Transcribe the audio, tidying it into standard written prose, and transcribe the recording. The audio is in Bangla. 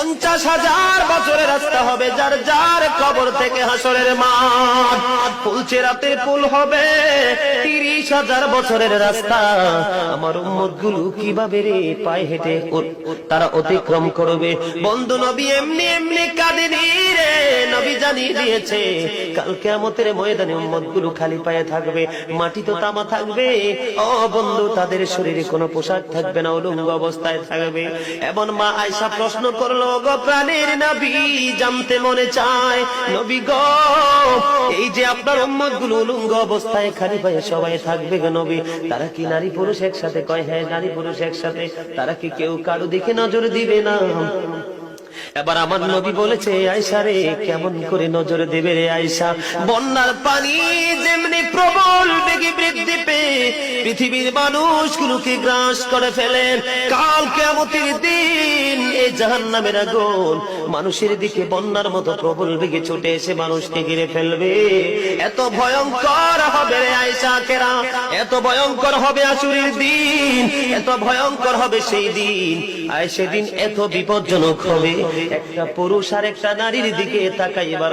50,000 বছরের রাস্তা হবে, যার যার কবর থেকে হাসরের মাঠ। ফুলচেরাতের পুল হবে 30,000 বছরের রাস্তা। আমার উম্মত গুলো কিভাবে রে পায়ে হেঁটে তারা অতিক্রম করবে? বন্ধু নবী এমনি এমনি কাঁদেনি রে, নবী জানিয়ে দিয়েছে কাল কিয়ামতের ময়দানে উম্মত গুলো খালি পায়ে থাকবে, মাটি তো তামা থাকবে। ও বন্ধু, তাদের শরীরে কোনো পোশাক থাকবে না, উলঙ্গ অবস্থায় থাকবে। এবং মা আয়েশা প্রশ্ন করলো, গো প্রাণের নবী, জানতে মনে চায় নবী গো, এই যে আপনার উম্মত গুলো উলঙ্গ অবস্থায় খালি পায়ে সবাই থাকবে গো নবী, তারা কি নারী পুরুষ একসাথে? কয় হ্যাঁ, নারী পুরুষ একসাথে। তারা কি কেউ কারো দিকে নজর দিবে না? এবার আমার নবী বলেছে, আয়েশা রে, কেমন করে নজর দেবে রে আয়েশা? বন্যার পানি যেমনি প্রবল বেগে বৃদ্ধি পেয়ে পৃথিবীর মানুষগুলোকে গ্রাস করে ফেলেন, কাল কিয়ামতের দিন এই জাহান্নামের আগুন মানুষের দিকে বন্যার মতো প্রবল বেগে ছুটে এসে মানুষকে ঘিরে ফেলবে। এত ভয়ঙ্কর হবে রে আয়েশা কেরা, এত ভয়ঙ্কর হবে আসরের দিন, এত ভয়ঙ্কর হবে সেই দিন। আর সেদিন এত বিপজ্জনক হবে, একটা পুরুষ আর একটা নারীর দিকে তাকাইবার